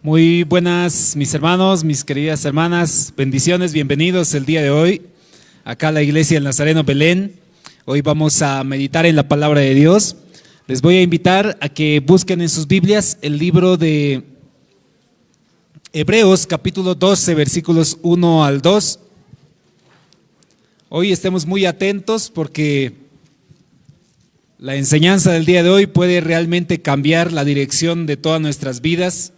Muy buenas, mis hermanos, mis queridas hermanas, bendiciones, bienvenidos el día de hoy acá a la iglesia del Nazareno Belén. Hoy vamos a meditar en la palabra de Dios. Les voy a invitar a que busquen en sus Biblias el libro de Hebreos, capítulo 12, versículos 1 al 2. Hoy estemos muy atentos porque la enseñanza del día de hoy puede realmente cambiar la dirección de todas nuestras vidas.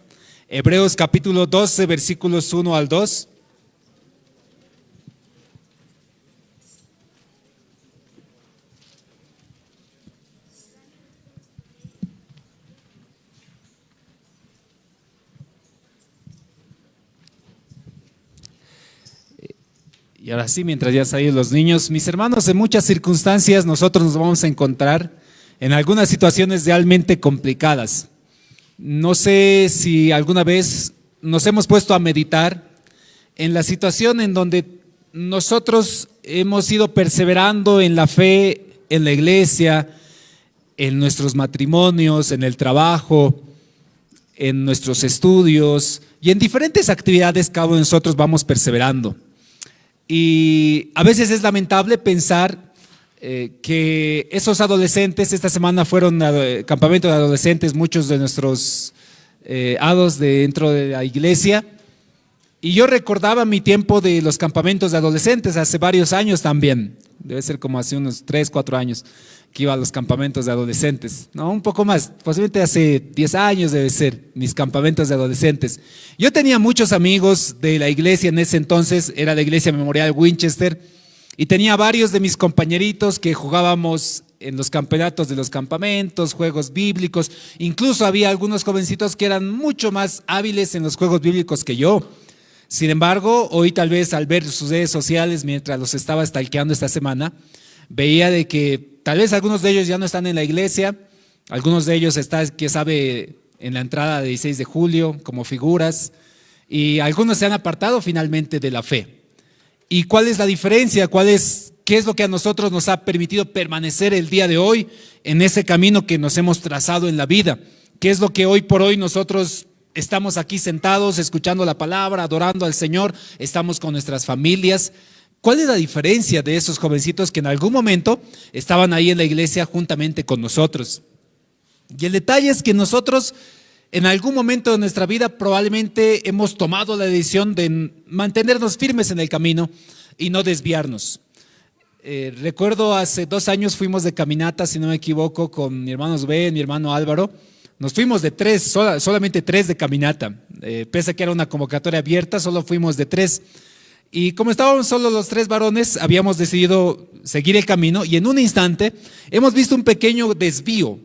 Hebreos capítulo 12, versículos 1 al 2. Y ahora sí, mientras ya salen los niños, mis hermanos, en muchas circunstancias nosotros nos vamos a encontrar en algunas situaciones realmente complicadas. No sé si alguna vez nos hemos puesto a meditar en la situación en donde nosotros hemos ido perseverando en la fe, en la iglesia, en nuestros matrimonios, en el trabajo, en nuestros estudios y en diferentes actividades cada uno de nosotros vamos perseverando. Y a veces es lamentable pensar que esos adolescentes, esta semana fueron campamento de adolescentes, muchos de nuestros hados dentro de la iglesia, y yo recordaba mi tiempo de los campamentos de adolescentes hace varios años también, debe ser como hace unos 3, 4 años que iba a los campamentos de adolescentes, no, un poco más, posiblemente hace 10 años debe ser mis campamentos de adolescentes. Yo tenía muchos amigos de la iglesia en ese entonces, era la iglesia Memorial Winchester, y tenía varios de mis compañeritos que jugábamos en los campeonatos de los campamentos, juegos bíblicos, incluso había algunos jovencitos que eran mucho más hábiles en los juegos bíblicos que yo. Sin embargo, hoy tal vez al ver sus redes sociales mientras los estaba stalkeando esta semana, veía de que tal vez algunos de ellos ya no están en la iglesia, algunos de ellos están, quién sabe, en la entrada de 16 de julio como figuras, y algunos se han apartado finalmente de la fe. ¿Y cuál es la diferencia? ¿Qué es lo que a nosotros nos ha permitido permanecer el día de hoy en ese camino que nos hemos trazado en la vida? ¿Qué es lo que hoy por hoy nosotros estamos aquí sentados, escuchando la palabra, adorando al Señor, estamos con nuestras familias? ¿Cuál es la diferencia de esos jovencitos que en algún momento estaban ahí en la iglesia juntamente con nosotros? Y el detalle es que nosotros en algún momento de nuestra vida probablemente hemos tomado la decisión de mantenernos firmes en el camino y no desviarnos. Recuerdo hace 2 años fuimos de caminata, si no me equivoco, con mi hermano Ben, mi hermano Álvaro. Nos fuimos de 3, solamente 3 de caminata. Pese a que era una convocatoria abierta, solo fuimos de 3. Y como estábamos solo los 3 varones, habíamos decidido seguir el camino y en un instante hemos visto un pequeño desvío.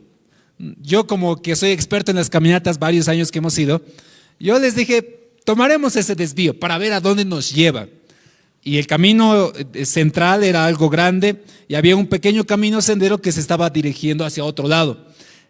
Yo, como que soy experto en las caminatas, varios años que hemos ido, yo les dije, tomaremos ese desvío para ver a dónde nos lleva. Y el camino central era algo grande y había un pequeño camino sendero que se estaba dirigiendo hacia otro lado.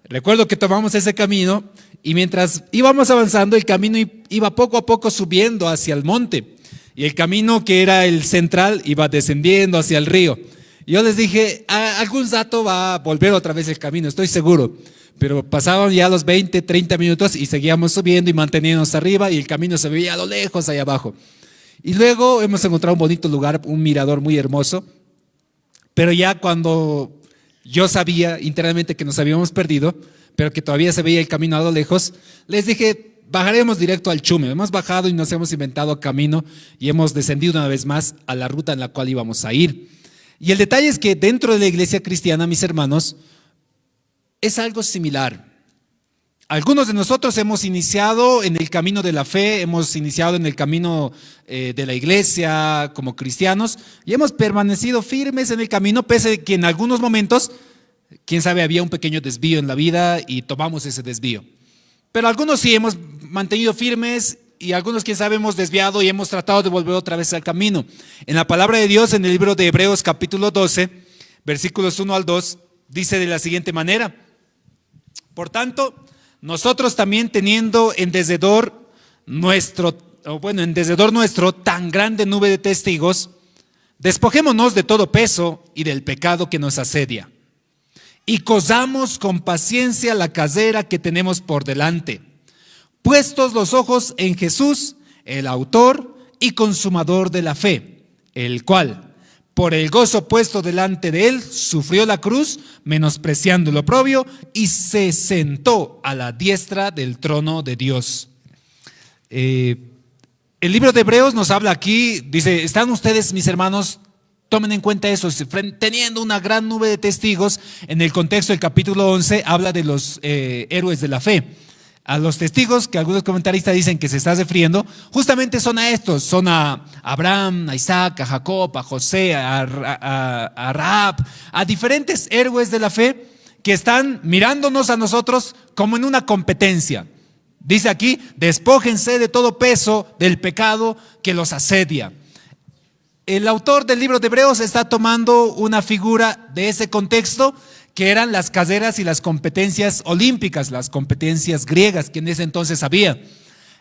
Recuerdo que tomamos ese camino y mientras íbamos avanzando, el camino iba poco a poco subiendo hacia el monte. Y el camino que era el central iba descendiendo hacia el río. Y yo les dije, algún rato va a volver otra vez el camino, estoy seguro. Pero pasaban ya los 20, 30 minutos y seguíamos subiendo y manteniéndonos arriba y el camino se veía a lo lejos allá abajo. Y luego hemos encontrado un bonito lugar, un mirador muy hermoso. Pero ya cuando yo sabía internamente que nos habíamos perdido, pero que todavía se veía el camino a lo lejos, les dije, bajaremos directo al Chume. Hemos bajado y nos hemos inventado camino y hemos descendido una vez más a la ruta en la cual íbamos a ir. Y el detalle es que dentro de la iglesia cristiana, mis hermanos, es algo similar. Algunos de nosotros hemos iniciado en el camino de la fe, hemos iniciado en el camino de la iglesia como cristianos y hemos permanecido firmes en el camino, pese a que en algunos momentos, quién sabe, había un pequeño desvío en la vida y tomamos ese desvío. Pero algunos sí hemos mantenido firmes y algunos, quién sabe, hemos desviado y hemos tratado de volver otra vez al camino. En la palabra de Dios, en el libro de Hebreos capítulo 12, versículos 1 al 2, dice de la siguiente manera: por tanto, nosotros también teniendo en desdedor nuestro tan grande nube de testigos, despojémonos de todo peso y del pecado que nos asedia y cosamos con paciencia la carrera que tenemos por delante, puestos los ojos en Jesús, el autor y consumador de la fe, el cual, por el gozo puesto delante de él, sufrió la cruz, menospreciando el oprobio, y se sentó a la diestra del trono de Dios. El libro de Hebreos nos habla aquí, dice, están ustedes, mis hermanos, tomen en cuenta eso, teniendo una gran nube de testigos. En el contexto del capítulo 11 habla de los héroes de la fe. A los testigos que algunos comentaristas dicen que se está refiriendo, justamente son a estos, son a Abraham, a Isaac, a Jacob, a José, a Rahab, a diferentes héroes de la fe que están mirándonos a nosotros como en una competencia. Dice aquí, despójense de todo peso del pecado que los asedia. El autor del libro de Hebreos está tomando una figura de ese contexto, que eran las carreras y las competencias olímpicas, las competencias griegas que en ese entonces había.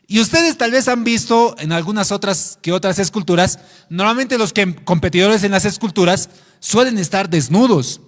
Y ustedes tal vez han visto en algunas otras esculturas, normalmente los competidores en las esculturas suelen estar desnudos,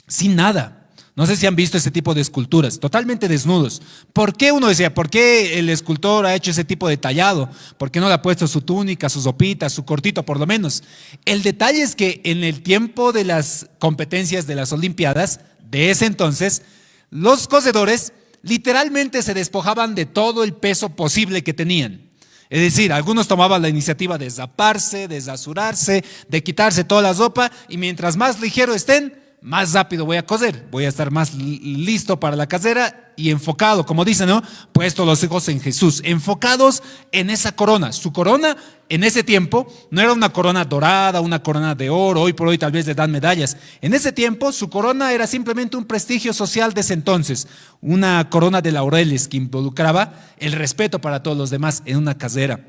sin nada. No sé si han visto ese tipo de esculturas, totalmente desnudos. ¿Por qué uno decía, por qué el escultor ha hecho ese tipo de tallado? ¿Por qué no le ha puesto su túnica, su sopita, su cortito por lo menos? El detalle es que en el tiempo de las competencias de las Olimpiadas, de ese entonces, los corredores literalmente se despojaban de todo el peso posible que tenían. Es decir, algunos tomaban la iniciativa de zaparse, de rasurarse, de quitarse toda la ropa, y mientras más ligero estén, más rápido voy a correr, voy a estar más listo para la carrera y enfocado, como dicen, ¿no? Puesto los ojos en Jesús, enfocados en esa corona. Su corona en ese tiempo no era una corona dorada, una corona de oro, hoy por hoy tal vez le dan medallas. En ese tiempo su corona era simplemente un prestigio social de ese entonces, una corona de laureles que involucraba el respeto para todos los demás en una carrera.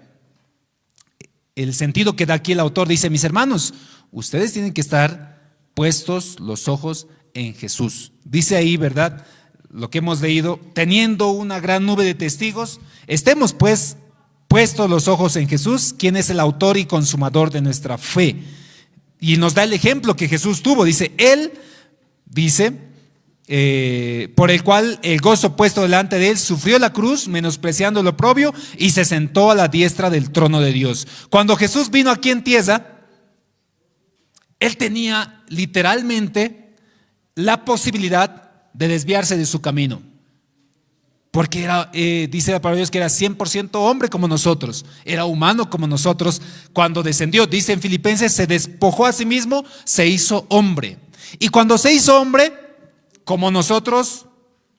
El sentido que da aquí el autor dice, mis hermanos, ustedes tienen que estar puestos los ojos en Jesús. Dice ahí, ¿verdad? Lo que hemos leído, teniendo una gran nube de testigos, estemos pues puestos los ojos en Jesús, quien es el autor y consumador de nuestra fe. Y nos da el ejemplo que Jesús tuvo. Dice, Él, por el cual el gozo puesto delante de Él, sufrió la cruz, menospreciando el oprobio, y se sentó a la diestra del trono de Dios. Cuando Jesús vino aquí en tierra, Él tenía literalmente la posibilidad de desviarse de su camino, porque era, dice la palabra de Dios que era 100% hombre como nosotros, era humano como nosotros. Cuando descendió, dice en Filipenses, se despojó a sí mismo, se hizo hombre. Y cuando se hizo hombre, como nosotros,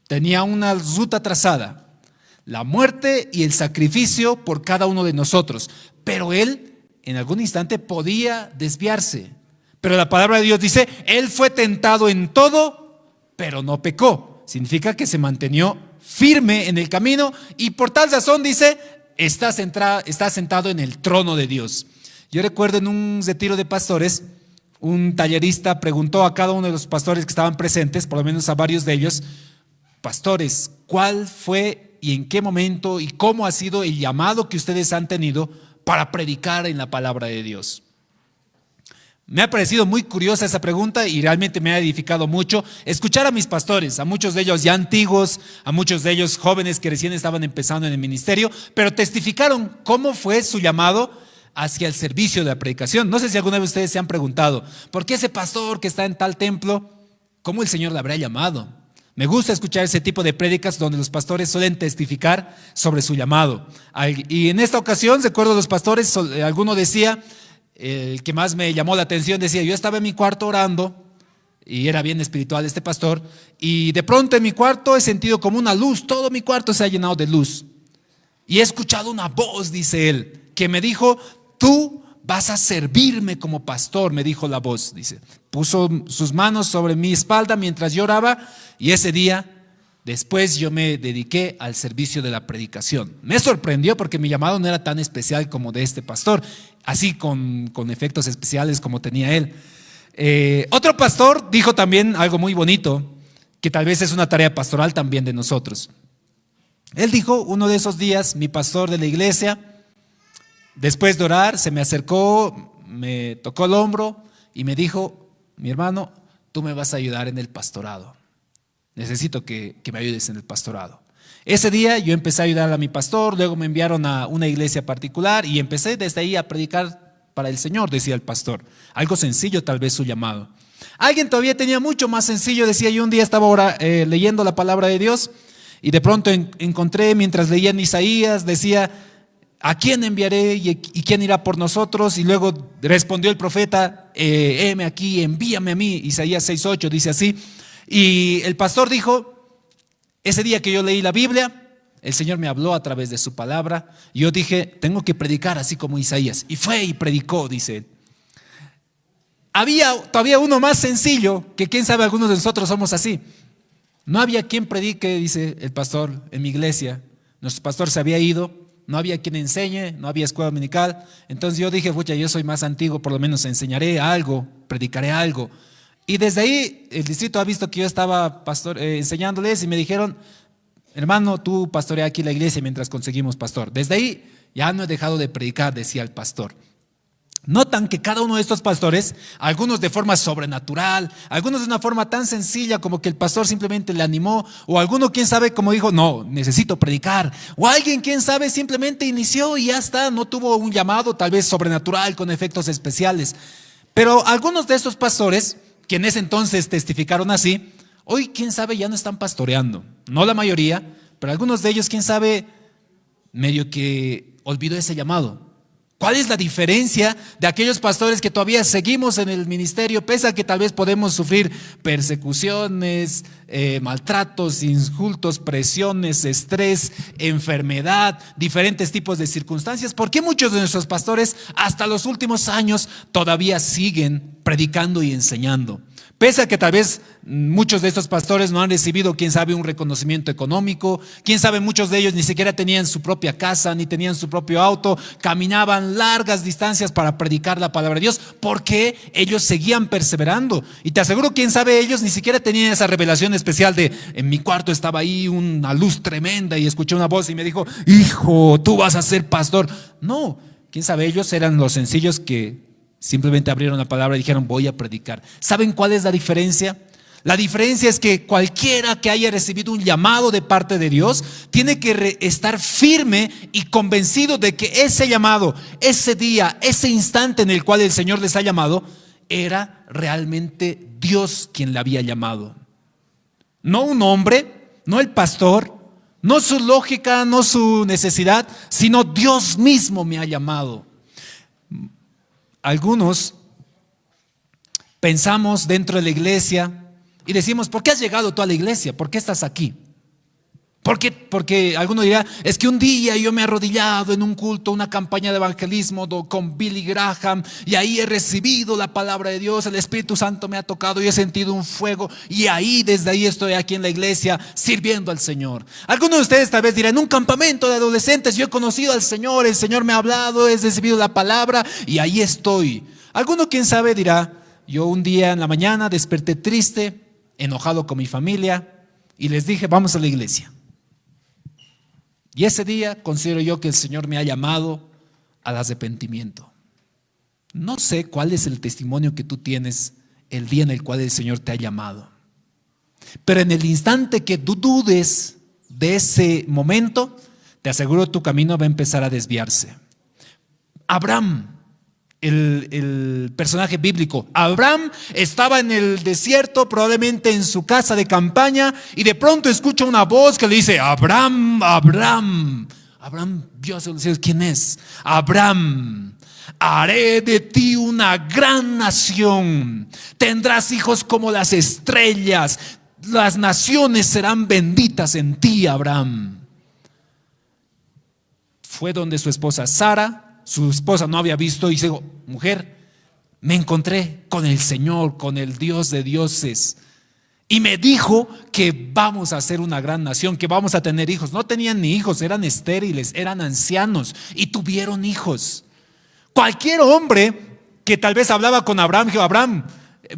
tenía una ruta trazada, la muerte y el sacrificio por cada uno de nosotros. Pero Él en algún instante podía desviarse. Pero la palabra de Dios dice, Él fue tentado en todo, pero no pecó. Significa que se mantenió firme en el camino y por tal razón dice, está sentado en el trono de Dios. Yo recuerdo en un retiro de pastores, un tallerista preguntó a cada uno de los pastores que estaban presentes, por lo menos a varios de ellos, pastores, ¿cuál fue y en qué momento y cómo ha sido el llamado que ustedes han tenido para predicar en la palabra de Dios? Me ha parecido muy curiosa esa pregunta y realmente me ha edificado mucho escuchar a mis pastores, a muchos de ellos ya antiguos, a muchos de ellos jóvenes que recién estaban empezando en el ministerio, pero testificaron cómo fue su llamado hacia el servicio de la predicación. No sé si alguna vez ustedes se han preguntado, ¿por qué ese pastor que está en tal templo, cómo el Señor le habrá llamado? Me gusta escuchar ese tipo de prédicas donde los pastores suelen testificar sobre su llamado. Y en esta ocasión, recuerdo los pastores, alguno decía, el que más me llamó la atención decía, yo estaba en mi cuarto orando, y era bien espiritual este pastor, y de pronto en mi cuarto he sentido como una luz, todo mi cuarto se ha llenado de luz, y he escuchado una voz, dice él, que me dijo, tú vas a servirme como pastor, me dijo la voz, dice. Puso sus manos sobre mi espalda mientras yo oraba, y ese día, después yo me dediqué al servicio de la predicación. Me sorprendió porque mi llamado no era tan especial como de este pastor, así con efectos especiales como tenía él. Otro pastor dijo también algo muy bonito, que tal vez es una tarea pastoral también de nosotros. Él dijo, uno de esos días, mi pastor de la iglesia, después de orar, se me acercó, me tocó el hombro y me dijo, mi hermano, tú me vas a ayudar en el pastorado. Necesito que me ayudes en el pastorado. Ese día yo empecé a ayudar a mi pastor, luego me enviaron a una iglesia particular y empecé desde ahí a predicar para el Señor, decía el pastor. Algo sencillo, tal vez su llamado. Alguien todavía tenía mucho más sencillo, decía yo. Un día estaba ahora leyendo la palabra de Dios y de pronto encontré, mientras leía en Isaías, decía: ¿a quién enviaré y quién irá por nosotros? Y luego respondió el profeta: heme aquí, envíame a mí. Isaías 6:8 dice así. Y el pastor dijo: ese día que yo leí la Biblia, el Señor me habló a través de su palabra. Y yo dije: tengo que predicar así como Isaías. Y fue y predicó, dice él. Había todavía uno más sencillo, que quién sabe, algunos de nosotros somos así. No había quien predique, dice el pastor, en mi iglesia. Nuestro pastor se había ido, no había quien enseñe, no había escuela dominical. Entonces yo dije: pucha, yo soy más antiguo, por lo menos enseñaré algo, predicaré algo. Y desde ahí el distrito ha visto que yo estaba enseñándoles y me dijeron: hermano, tú pastorea aquí la iglesia mientras conseguimos pastor. Desde ahí ya no he dejado de predicar, decía el pastor. Notan que cada uno de estos pastores, algunos de forma sobrenatural, algunos de una forma tan sencilla como que el pastor simplemente le animó, o alguno, quién sabe, como dijo: no, necesito predicar, o alguien, quién sabe, simplemente inició y ya está, no tuvo un llamado tal vez sobrenatural con efectos especiales. Pero algunos de estos pastores, que en ese entonces testificaron así, hoy, quién sabe, ya no están pastoreando. No la mayoría, pero algunos de ellos, quién sabe, medio que olvidó ese llamado. ¿Cuál es la diferencia de aquellos pastores que todavía seguimos en el ministerio, pese a que tal vez podemos sufrir persecuciones, maltratos, insultos, presiones, estrés, enfermedad, diferentes tipos de circunstancias? ¿Por qué muchos de nuestros pastores hasta los últimos años todavía siguen predicando y enseñando? Pese a que tal vez muchos de estos pastores no han recibido, quién sabe, un reconocimiento económico, quién sabe, muchos de ellos ni siquiera tenían su propia casa, ni tenían su propio auto, caminaban largas distancias para predicar la palabra de Dios, porque ellos seguían perseverando. Y te aseguro, quién sabe, ellos ni siquiera tenían esa revelación especial de: en mi cuarto estaba ahí una luz tremenda y escuché una voz y me dijo: hijo, tú vas a ser pastor. No, quién sabe, ellos eran los sencillos que simplemente abrieron la palabra y dijeron: voy a predicar. ¿Saben cuál es la diferencia? La diferencia es que cualquiera que haya recibido un llamado de parte de Dios tiene que estar firme y convencido de que ese llamado, ese día, ese instante en el cual el Señor les ha llamado, era realmente Dios quien le había llamado. No un hombre, no el pastor, no su lógica, no su necesidad, sino Dios mismo me ha llamado. Algunos pensamos dentro de la iglesia y decimos: ¿por qué has llegado tú a la iglesia? ¿Por qué estás aquí? Porque alguno dirá: es que un día yo me he arrodillado en un culto, una campaña de evangelismo con Billy Graham, y ahí he recibido la palabra de Dios, el Espíritu Santo me ha tocado y he sentido un fuego, y desde ahí estoy aquí en la iglesia sirviendo al Señor. Algunos de ustedes tal vez dirán: en un campamento de adolescentes yo he conocido al Señor, el Señor me ha hablado, he recibido la palabra y ahí estoy. Alguno, quién sabe, dirá: yo un día en la mañana desperté triste, enojado con mi familia, y les dije: vamos a la iglesia. Y ese día considero yo que el Señor me ha llamado al arrepentimiento. No sé cuál es el testimonio que tú tienes el día en el cual el Señor te ha llamado, pero en el instante que tú dudes de ese momento, te aseguro tu camino va a empezar a desviarse. Abraham, el personaje bíblico, Abraham estaba en el desierto, probablemente en su casa de campaña, y de pronto escucha una voz que le dice: Abraham, Abraham. Abraham vio hacia los cielos: ¿quién es? Abraham, haré de ti una gran nación, tendrás hijos como las estrellas, las naciones serán benditas en ti, Abraham. Fue donde su esposa Sara. Su esposa no había visto y dijo: mujer, me encontré con el Señor, con el Dios de dioses, y me dijo que vamos a ser una gran nación, que vamos a tener hijos. No tenían ni hijos, eran estériles, eran ancianos y tuvieron hijos. Cualquier hombre que tal vez hablaba con Abraham dijo: Abraham,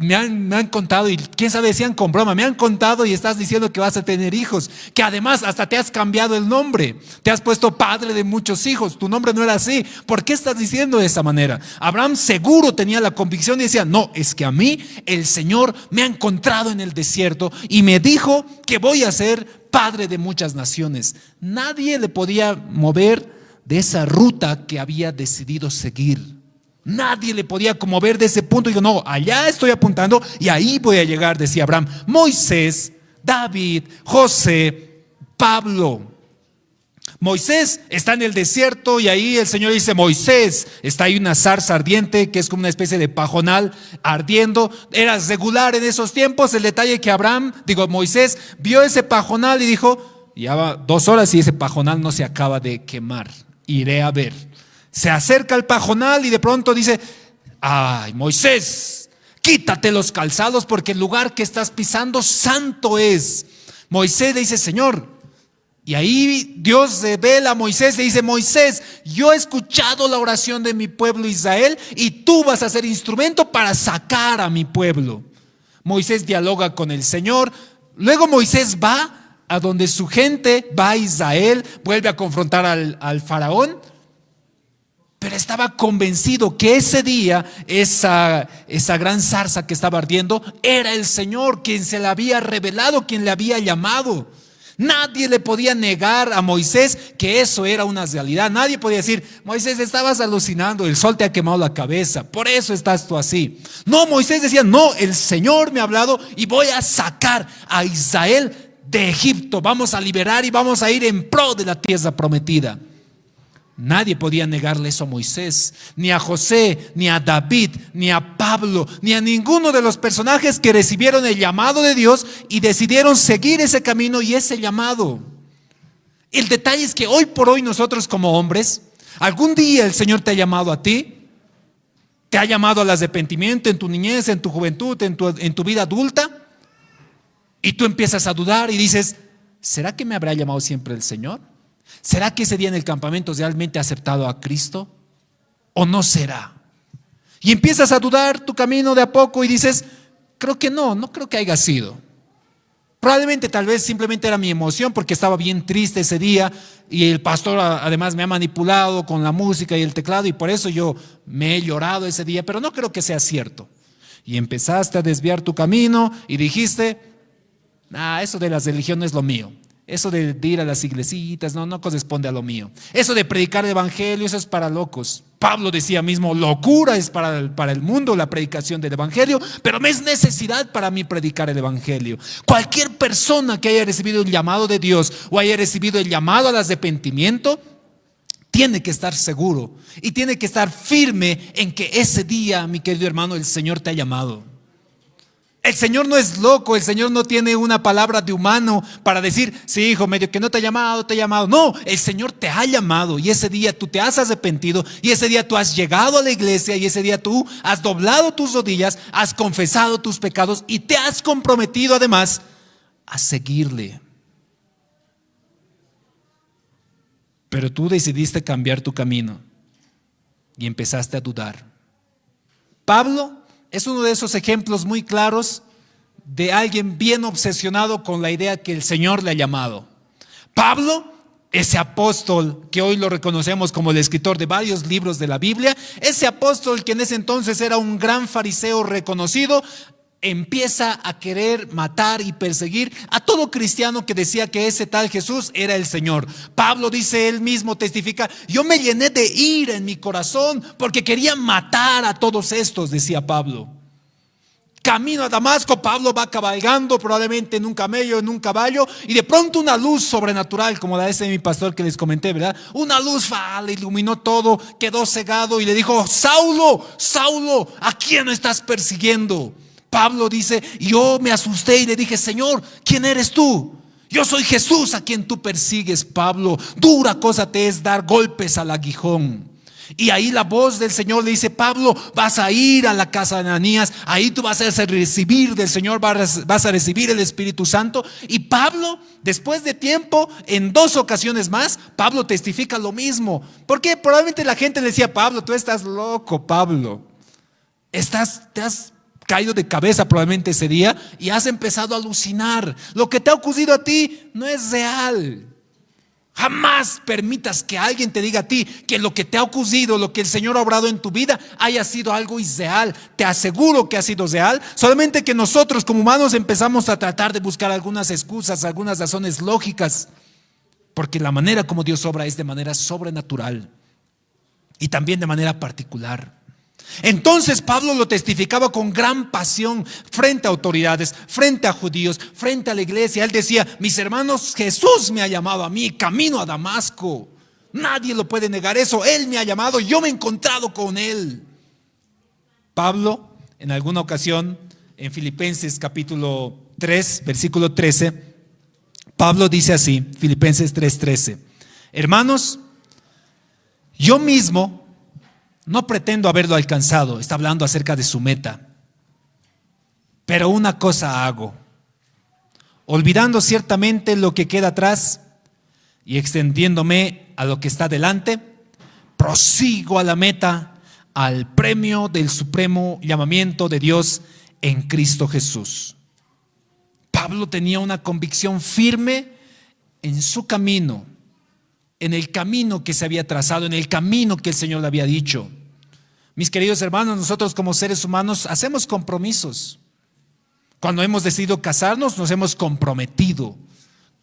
me han contado, y quién sabe, decían con broma: me han contado y estás diciendo que vas a tener hijos, que además hasta te has cambiado el nombre, te has puesto padre de muchos hijos, tu nombre no era así, ¿por qué estás diciendo de esa manera? Abraham seguro tenía la convicción y decía: no, es que a mí el Señor me ha encontrado en el desierto y me dijo que voy a ser padre de muchas naciones. Nadie le podía mover de esa ruta que había decidido seguir. Nadie le podía mover de ese punto. Digo, no, allá estoy apuntando y ahí voy a llegar, decía Abraham. Moisés, David, José, Pablo. Moisés está en el desierto y ahí el Señor dice, Moisés, está ahí una zarza ardiente que es como una especie de pajonal ardiendo. Era regular en esos tiempos. El detalle que Moisés vio ese pajonal y dijo, ya va 2 horas y ese pajonal no se acaba de quemar, iré a ver. Se acerca al pajonal y de pronto dice, ay, Moisés, quítate los calzados porque el lugar que estás pisando santo es. Moisés le dice, Señor. Y ahí Dios revela a Moisés, le dice, Moisés, yo he escuchado la oración de mi pueblo Israel y tú vas a ser instrumento para sacar a mi pueblo. Moisés dialoga con el Señor. Luego Moisés va a donde su gente, va a Israel, vuelve a confrontar al faraón. Pero estaba convencido que ese día, esa gran zarza que estaba ardiendo, era el Señor quien se la había revelado, quien le había llamado. Nadie le podía negar a Moisés que eso era una realidad. Nadie podía decir, Moisés, estabas alucinando, el sol te ha quemado la cabeza, por eso estás tú así. No, Moisés decía, no, el Señor me ha hablado y voy a sacar a Israel de Egipto. Vamos a liberar y vamos a ir en pro de la tierra prometida. Nadie podía negarle eso a Moisés, ni a José, ni a David, ni a Pablo, ni a ninguno de los personajes que recibieron el llamado de Dios y decidieron seguir ese camino y ese llamado. El detalle es que hoy por hoy nosotros como hombres, algún día el Señor te ha llamado a ti, te ha llamado al arrepentimiento en tu niñez, en tu juventud, en tu vida adulta, y tú empiezas a dudar y dices, ¿será que me habrá llamado siempre el Señor? ¿Será que ese día en el campamento realmente he aceptado a Cristo? ¿O no será? Y empiezas a dudar tu camino de a poco y dices, creo que no creo que haya sido. Probablemente tal vez simplemente era mi emoción porque estaba bien triste ese día y el pastor además me ha manipulado con la música y el teclado y por eso yo me he llorado ese día, pero no creo que sea cierto. Y empezaste a desviar tu camino y dijiste, eso de las religiones no es lo mío. Eso de ir a las iglesitas no corresponde a lo mío. Eso de predicar el evangelio, eso es para locos. Pablo decía mismo, locura es para el mundo la predicación del evangelio, pero me es necesidad para mí predicar el evangelio. Cualquier persona que haya recibido el llamado de Dios o haya recibido el llamado al arrepentimiento, tiene que estar seguro y tiene que estar firme en que ese día, mi querido hermano, el Señor te ha llamado. El Señor no es loco, el Señor no tiene una palabra de humano para decir, sí, hijo, medio que no te ha llamado, te ha llamado. No, el Señor te ha llamado y ese día tú te has arrepentido y ese día tú has llegado a la iglesia y ese día tú has doblado tus rodillas, has confesado tus pecados y te has comprometido además a seguirle. Pero tú decidiste cambiar tu camino y empezaste a dudar. Pablo es uno de esos ejemplos muy claros de alguien bien obsesionado con la idea que el Señor le ha llamado. Pablo, ese apóstol que hoy lo reconocemos como el escritor de varios libros de la Biblia, ese apóstol que en ese entonces era un gran fariseo reconocido, empieza a querer matar y perseguir a todo cristiano que decía que ese tal Jesús era el Señor. Pablo dice, él mismo testifica, yo me llené de ira en mi corazón porque quería matar a todos estos, decía Pablo. Camino a Damasco, Pablo va cabalgando probablemente en un camello, en un caballo, y de pronto una luz sobrenatural, como la de ese mi pastor que les comenté, ¿verdad? Una luz le iluminó todo, quedó cegado y le dijo, Saulo, Saulo, ¿a quién estás persiguiendo? Pablo dice, yo me asusté y le dije, Señor, ¿quién eres tú? Yo soy Jesús a quien tú persigues, Pablo. Dura cosa te es dar golpes al aguijón. Y ahí la voz del Señor le dice, Pablo, vas a ir a la casa de Ananías, ahí tú vas a recibir del Señor, vas a recibir el Espíritu Santo. Y Pablo, después de tiempo, en 2 ocasiones más, Pablo testifica lo mismo. Porque probablemente la gente le decía, Pablo, tú estás loco, Pablo. Te has caído de cabeza probablemente ese día y has empezado a alucinar. Lo que te ha ocurrido a ti no es real. Jamás permitas que alguien te diga a ti que lo que te ha ocurrido, lo que el Señor ha obrado en tu vida, haya sido algo irreal. Te aseguro que ha sido real. Solamente que nosotros como humanos empezamos a tratar de buscar algunas excusas, algunas razones lógicas. Porque la manera como Dios obra es de manera sobrenatural y también de manera particular. Entonces Pablo lo testificaba con gran pasión frente a autoridades, frente a judíos, frente a la iglesia. Él decía: mis hermanos, Jesús me ha llamado a mí, camino a Damasco. Nadie lo puede negar eso. Él me ha llamado, yo me he encontrado con Él. Pablo, en alguna ocasión, en Filipenses capítulo 3, versículo 13, Pablo dice así, Filipenses 3:13: hermanos, yo mismo no pretendo haberlo alcanzado. Está hablando acerca de su meta. Pero una cosa hago, olvidando ciertamente lo que queda atrás y extendiéndome a lo que está delante, prosigo a la meta, al premio del supremo llamamiento de Dios en Cristo Jesús. Pablo tenía una convicción firme en su camino, en el camino que se había trazado, en el camino que el Señor le había dicho. Mis queridos hermanos, nosotros como seres humanos hacemos compromisos. Cuando hemos decidido casarnos, nos hemos comprometido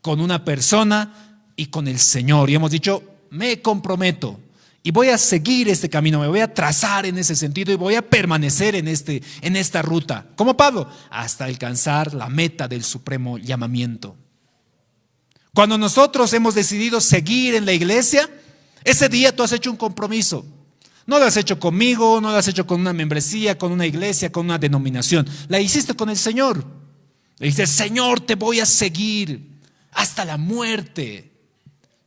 con una persona y con el Señor. Y hemos dicho: me comprometo y voy a seguir este camino, me voy a trazar en ese sentido y voy a permanecer en esta ruta, como Pablo, hasta alcanzar la meta del supremo llamamiento. Cuando nosotros hemos decidido seguir en la iglesia, ese día tú has hecho un compromiso. No lo has hecho conmigo, no lo has hecho con una membresía, con una iglesia, con una denominación. La hiciste con el Señor. Le dices: Señor, te voy a seguir hasta la muerte.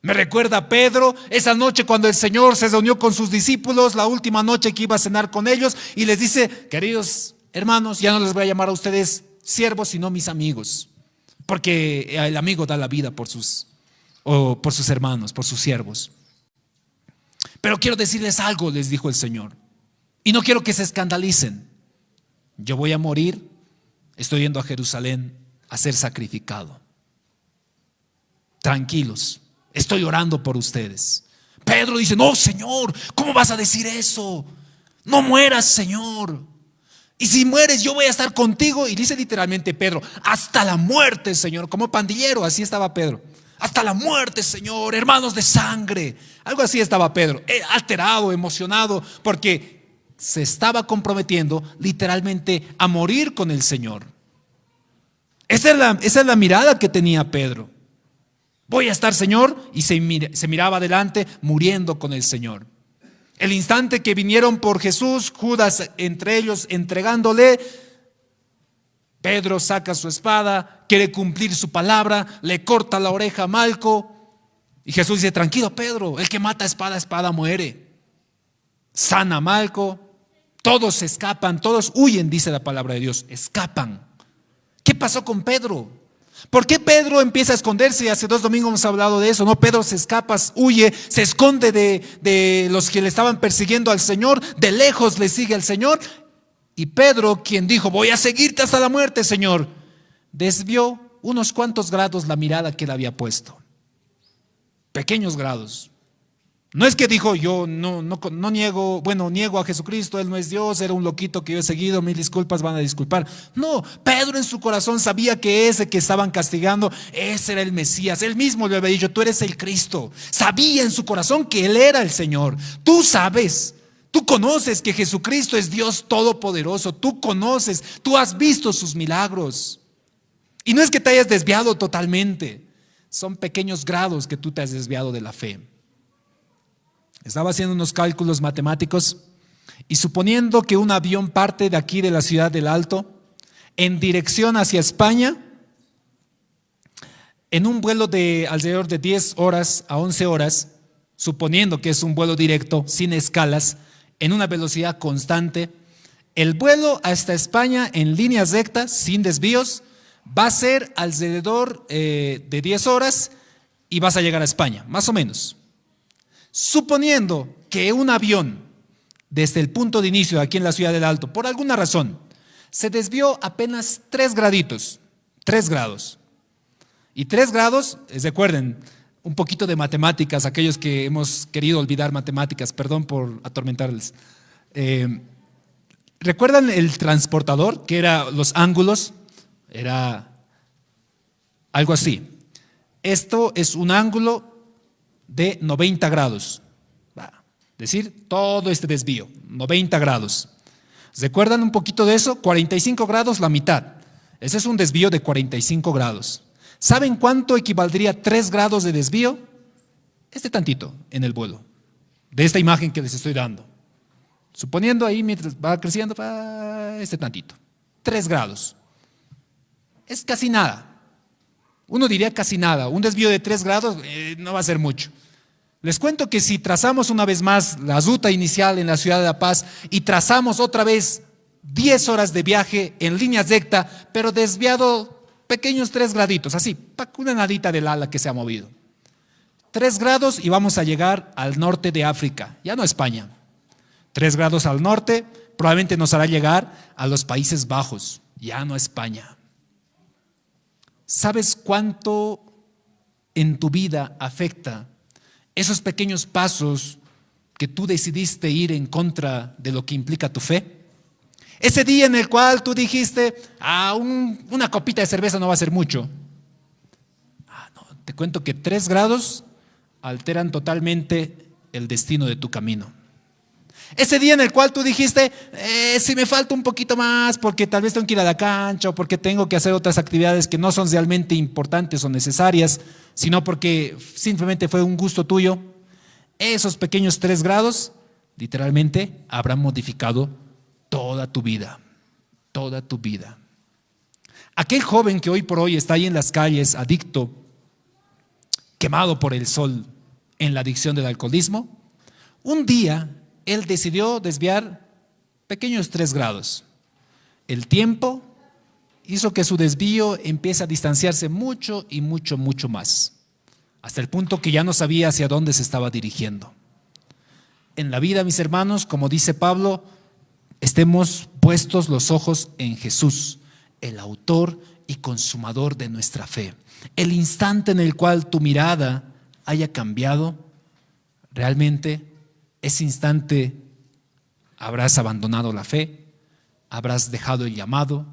Me recuerda a Pedro, esa noche cuando el Señor se reunió con sus discípulos, la última noche que iba a cenar con ellos, y les dice: queridos hermanos, ya no les voy a llamar a ustedes siervos, sino mis amigos. Porque el amigo da la vida por sus hermanos, por sus siervos. Pero quiero decirles algo, les dijo el Señor, y no quiero que se escandalicen. Yo voy a morir, estoy yendo a Jerusalén a ser sacrificado. Tranquilos, estoy orando por ustedes. Pedro dice: no, Señor, ¿cómo vas a decir eso? No mueras, Señor. Y si mueres, yo voy a estar contigo. Y dice literalmente Pedro: hasta la muerte, Señor. Como pandillero, así estaba Pedro. Hasta la muerte, Señor, hermanos de sangre. Algo así estaba Pedro, alterado, emocionado, porque se estaba comprometiendo literalmente a morir con el Señor. Esa es la mirada que tenía Pedro. Voy a estar, Señor, y se miraba adelante muriendo con el Señor. El instante que vinieron por Jesús, Judas entre ellos entregándole, Pedro saca su espada, quiere cumplir su palabra, le corta la oreja a Malco. Y Jesús dice: tranquilo, Pedro, el que mata espada a espada muere. Sana a Malco, todos se escapan, todos huyen, dice la palabra de Dios, escapan. ¿Qué pasó con Pedro? ¿Por qué Pedro empieza a esconderse? Hace 2 domingos hemos hablado de eso, ¿no? Pedro se escapa, huye, se esconde de los que le estaban persiguiendo al Señor, de lejos le sigue al Señor. Y Pedro, quien dijo: voy a seguirte hasta la muerte, Señor, desvió unos cuantos grados la mirada que él había puesto. Pequeños grados. No es que dijo: yo no niego, niego a Jesucristo, Él no es Dios, era un loquito que yo he seguido, mil disculpas, van a disculpar. No, Pedro en su corazón sabía que ese que estaban castigando, ese era el Mesías. Él mismo le había dicho: tú eres el Cristo. Sabía en su corazón que Él era el Señor. Tú sabes, tú conoces que Jesucristo es Dios Todopoderoso. Tú conoces, tú has visto sus milagros. Y no es que te hayas desviado totalmente, son pequeños grados que tú te has desviado de la fe. Estaba haciendo unos cálculos matemáticos y suponiendo que un avión parte de aquí de la ciudad del Alto en dirección hacia España, en un vuelo de alrededor de 10 horas a 11 horas, suponiendo que es un vuelo directo, sin escalas, en una velocidad constante, el vuelo hasta España en línea recta, sin desvíos, va a ser alrededor de 10 horas y vas a llegar a España, más o menos. Suponiendo que un avión, desde el punto de inicio aquí en la ciudad del Alto, por alguna razón, se desvió apenas 3 graditos, 3 grados. Y 3 grados, recuerden, un poquito de matemáticas, aquellos que hemos querido olvidar matemáticas, perdón por atormentarles. ¿Recuerdan el transportador, que era los ángulos? Era algo así. Esto es un ángulo de 90 grados. Es decir, todo este desvío, 90 grados. ¿Recuerdan un poquito de eso? 45 grados, la mitad. Ese es un desvío de 45 grados. ¿Saben cuánto equivaldría 3 grados de desvío? Este tantito en el vuelo, de esta imagen que les estoy dando. Suponiendo ahí, mientras va creciendo, este tantito. 3 grados. Es casi nada. Uno diría casi nada. Un desvío de 3 grados no va a ser mucho. Les cuento que si trazamos una vez más la ruta inicial en la ciudad de La Paz y trazamos otra vez 10 horas de viaje en línea recta, pero desviado pequeños 3 graditos, así, una nadita del ala que se ha movido. 3 grados y vamos a llegar al norte de África, ya no a España. 3 grados al norte probablemente nos hará llegar a los Países Bajos, ya no a España. ¿Sabes cuánto en tu vida afecta esos pequeños pasos que tú decidiste ir en contra de lo que implica tu fe? Ese día en el cual tú dijiste, una copita de cerveza no va a ser mucho. No, te cuento que 3 grados alteran totalmente el destino de tu camino. Ese día en el cual tú dijiste, si me falta un poquito más porque tal vez tengo que ir a la cancha o porque tengo que hacer otras actividades que no son realmente importantes o necesarias, sino porque simplemente fue un gusto tuyo, esos pequeños 3 grados literalmente habrán modificado toda tu vida, toda tu vida. Aquel joven que hoy por hoy está ahí en las calles, adicto, quemado por el sol en la adicción del alcoholismo, un día él decidió desviar pequeños 3 grados. El tiempo hizo que su desvío empiece a distanciarse mucho y mucho, mucho más, hasta el punto que ya no sabía hacia dónde se estaba dirigiendo. En la vida, mis hermanos, como dice Pablo, estemos puestos los ojos en Jesús, el autor y consumador de nuestra fe. El instante en el cual tu mirada haya cambiado, realmente ese instante habrás abandonado la fe, habrás dejado el llamado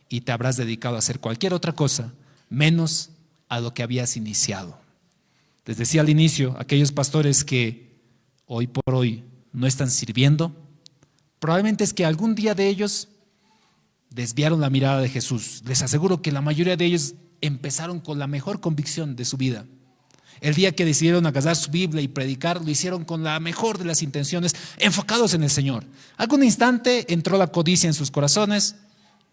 y te habrás dedicado a hacer cualquier otra cosa, menos a lo que habías iniciado. Les decía al inicio, aquellos pastores que hoy por hoy no están sirviendo, probablemente es que algún día de ellos desviaron la mirada de Jesús. Les aseguro que la mayoría de ellos empezaron con la mejor convicción de su vida. El día que decidieron agarrar su Biblia y predicar, lo hicieron con la mejor de las intenciones, enfocados en el Señor. Algún instante entró la codicia en sus corazones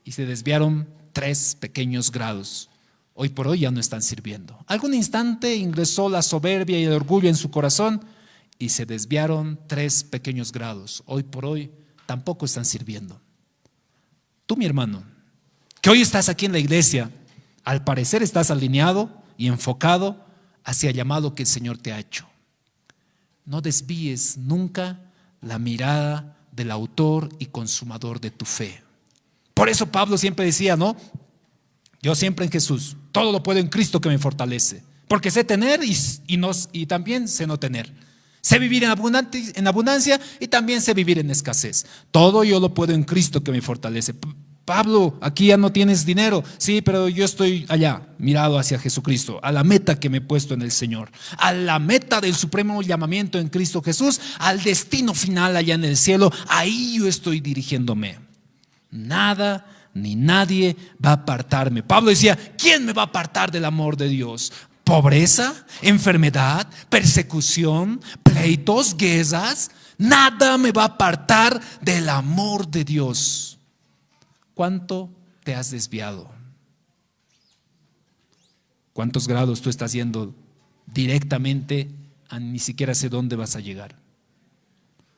y se desviaron 3 pequeños grados. Hoy por hoy ya no están sirviendo. Algún instante ingresó la soberbia y el orgullo en su corazón y se desviaron 3 pequeños grados. Hoy por hoy tampoco están sirviendo. Tú, mi hermano, que hoy estás aquí en la iglesia, al parecer estás alineado y enfocado hacia el llamado que el Señor te ha hecho. No desvíes nunca la mirada del autor y consumador de tu fe. Por eso Pablo siempre decía, ¿no? Yo siempre en Jesús, todo lo puedo en Cristo que me fortalece. Porque sé tener y también sé no tener. Sé vivir en abundancia y también sé vivir en escasez. Todo yo lo puedo en Cristo que me fortalece. Pablo, aquí ya no tienes dinero. Sí, pero yo estoy allá, mirado hacia Jesucristo, a la meta que me he puesto en el Señor, a la meta del supremo llamamiento en Cristo Jesús, al destino final allá en el cielo. Ahí yo estoy dirigiéndome. Nada ni nadie va a apartarme. Pablo decía, ¿quién me va a apartar del amor de Dios? ¿Pobreza? ¿Enfermedad? ¿Persecución? ¿Pleitos? ¿Guerras? Nada me va a apartar del amor de Dios. ¿Cuánto te has desviado? ¿Cuántos grados tú estás yendo directamente a ni siquiera sé dónde vas a llegar?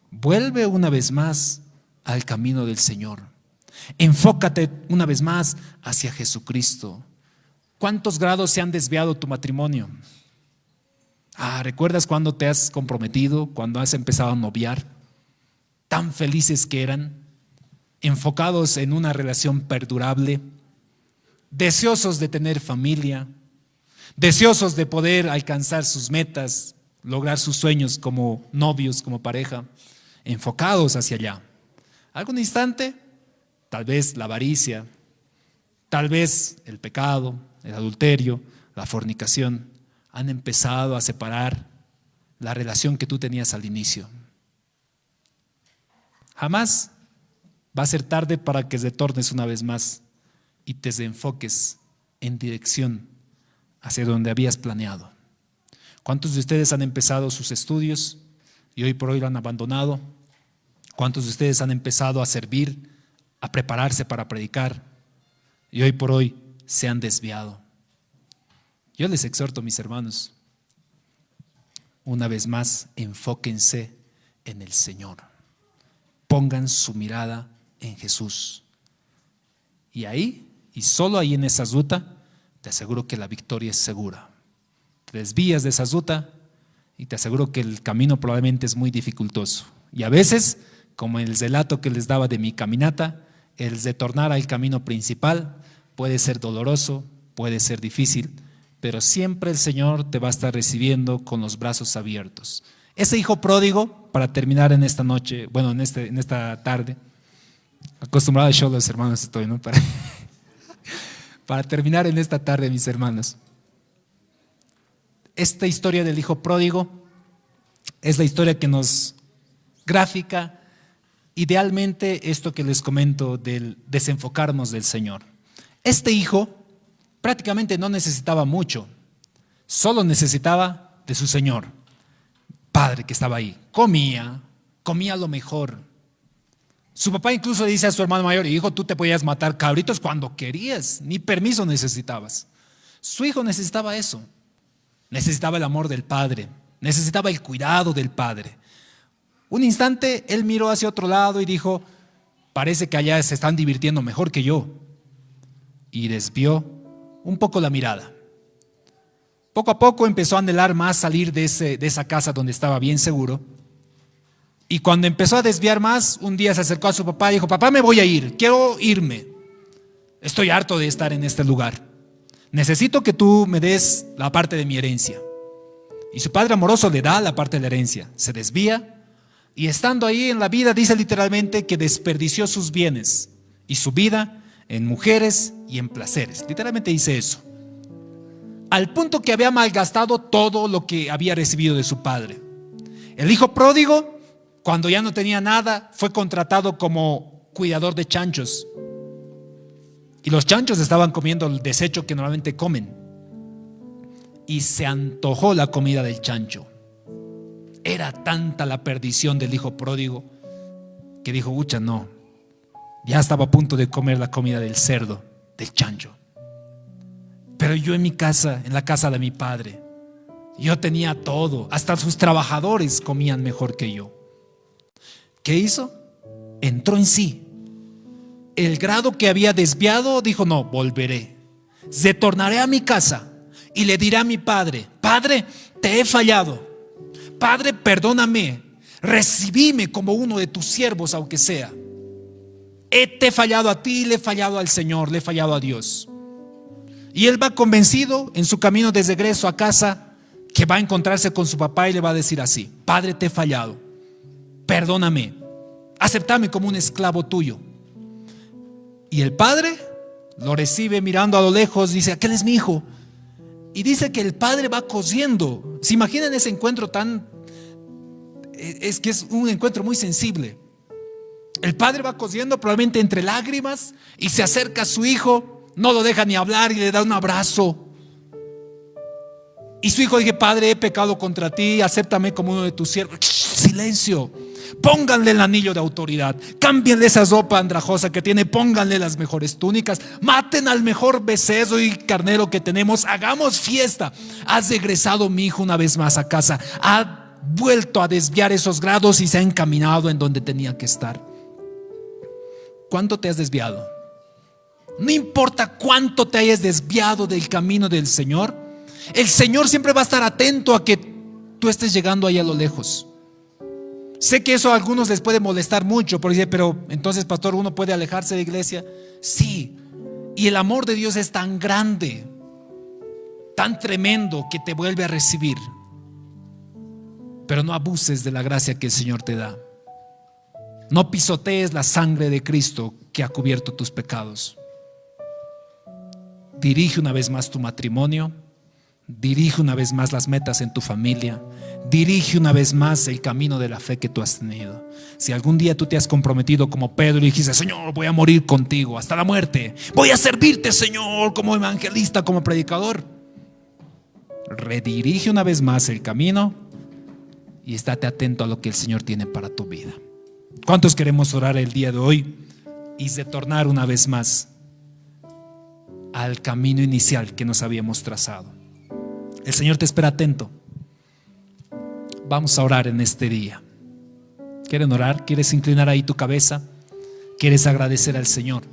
Vuelve una vez más al camino del Señor. Enfócate una vez más hacia Jesucristo. ¿Cuántos grados se han desviado tu matrimonio? ¿Recuerdas cuando te has comprometido, cuando has empezado a noviar? Tan felices que eran, enfocados en una relación perdurable, deseosos de tener familia, deseosos de poder alcanzar sus metas, lograr sus sueños como novios, como pareja, enfocados hacia allá. Algún instante, tal vez la avaricia, tal vez el pecado, el adulterio, la fornicación, han empezado a separar la relación que tú tenías al inicio. Jamás va a ser tarde para que retornes una vez más y te desenfoques en dirección hacia donde habías planeado. ¿Cuántos de ustedes han empezado sus estudios y hoy por hoy lo han abandonado? ¿Cuántos de ustedes han empezado a servir, a prepararse para predicar y hoy por hoy se han desviado? Yo les exhorto, mis hermanos, una vez más, enfóquense en el Señor. Pongan su mirada en Jesús. Y ahí, y solo ahí en esa ruta, te aseguro que la victoria es segura. Te desvías de esa ruta y te aseguro que el camino probablemente es muy dificultoso. Y a veces, como el relato que les daba de mi caminata, el retornar al camino principal puede ser doloroso, puede ser difícil, pero siempre el Señor te va a estar recibiendo con los brazos abiertos. Ese hijo pródigo, para terminar en esta noche, bueno, en esta tarde, acostumbrado a show los hermanos estoy, ¿no? Para terminar en esta tarde, mis hermanos, esta historia del hijo pródigo es la historia que nos gráfica idealmente esto que les comento del desenfocarnos del Señor. Este hijo prácticamente no necesitaba mucho, solo necesitaba de su Señor, padre que estaba ahí. Comía lo mejor. Su papá incluso le dice a su hermano mayor: hijo, tú te podías matar cabritos cuando querías, ni permiso necesitabas. Su hijo necesitaba eso, necesitaba el amor del padre, necesitaba el cuidado del padre. Un instante él miró hacia otro lado y dijo: parece que allá se están divirtiendo mejor que yo. Y desvió un poco la mirada. Poco a poco empezó a anhelar más salir de esa casa donde estaba bien seguro. Y cuando empezó a desviar más, un día se acercó a su papá y dijo: papá, me voy a ir, quiero irme. Estoy harto de estar en este lugar. Necesito que tú me des la parte de mi herencia. Y su padre amoroso le da la parte de la herencia. Se desvía y estando ahí en la vida, dice literalmente que desperdició sus bienes y su vida en mujeres y en placeres. Literalmente dice eso. Al punto que había malgastado todo lo que había recibido de su padre. El hijo pródigo, cuando ya no tenía nada, fue contratado como cuidador de chanchos. Y los chanchos estaban comiendo el desecho que normalmente comen. Y se antojó la comida del chancho. Era tanta la perdición del hijo pródigo que dijo: ucha, no. Ya estaba a punto de comer la comida del cerdo, del chancho. Pero yo en mi casa, en la casa de mi padre, yo tenía todo. Hasta sus trabajadores comían mejor que yo. ¿Qué hizo? Entró en sí. El grado que había desviado, dijo: no, volveré. Retornaré a mi casa y le diré a mi padre: padre, te he fallado. Padre, perdóname. Recibíme como uno de tus siervos, aunque sea. Te he fallado a ti, le he fallado al Señor, le he fallado a Dios. Y él va convencido en su camino de regreso a casa que va a encontrarse con su papá y le va a decir así: padre, te he fallado, perdóname, acéptame como un esclavo tuyo. Y el padre lo recibe mirando a lo lejos, dice: aquel es mi hijo. Y dice que el padre va corriendo. ¿Se imaginan ese encuentro tan? Es que es un encuentro muy sensible. El padre va corriendo probablemente entre lágrimas y se acerca a su hijo, no lo deja ni hablar y le da un abrazo. Y su hijo dice: padre, he pecado contra ti, acéptame como uno de tus siervos. Silencio. Pónganle el anillo de autoridad, cámbienle esa ropa andrajosa que tiene, pónganle las mejores túnicas, maten al mejor becerro y carnero que tenemos, hagamos fiesta. Has regresado, mi hijo, una vez más a casa, ha vuelto a desviar esos grados y se ha encaminado en donde tenía que estar. ¿Cuánto te has desviado? No importa cuánto te hayas desviado del camino del Señor, el Señor siempre va a estar atento a que tú estés llegando ahí a lo lejos. Sé que eso a algunos les puede molestar mucho, porque dice: pero entonces, pastor, ¿uno puede alejarse de la iglesia? Sí, y el amor de Dios es tan grande tan tremendo que te vuelve a recibir. Pero no abuses de la gracia que el Señor te da. No pisotees la sangre de Cristo que ha cubierto tus pecados. Dirige una vez más tu matrimonio. Dirige una vez más las metas en tu familia. Dirige una vez más el camino de la fe que tú has tenido. Si algún día tú te has comprometido como Pedro y dijiste: Señor, voy a morir contigo hasta la muerte, voy a servirte, Señor, como evangelista, como predicador, redirige una vez más el camino y estate atento a lo que el Señor tiene para tu vida. ¿Cuántos queremos orar el día de hoy y retornar una vez más al camino inicial que nos habíamos trazado? El Señor te espera atento. Vamos a orar en este día. ¿Quieren orar? ¿Quieres inclinar ahí tu cabeza? ¿Quieres agradecer al Señor?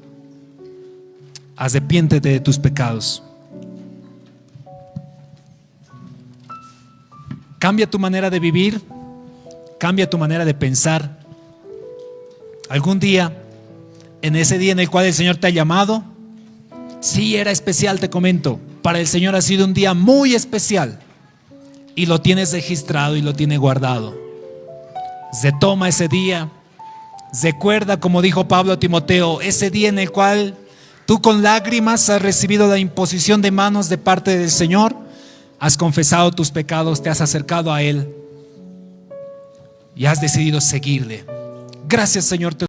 Arrepiéntete de tus pecados. Cambia tu manera de vivir. Cambia tu manera de pensar. Algún día, en ese día en el cual el Señor te ha llamado, sí era especial, te comento. Para el Señor ha sido un día muy especial y lo tienes registrado y lo tienes guardado. Retoma ese día. Recuerda, como dijo Pablo a Timoteo, ese día en el cual tú con lágrimas has recibido la imposición de manos de parte del Señor, has confesado tus pecados, te has acercado a Él y has decidido seguirle. Gracias, Señor.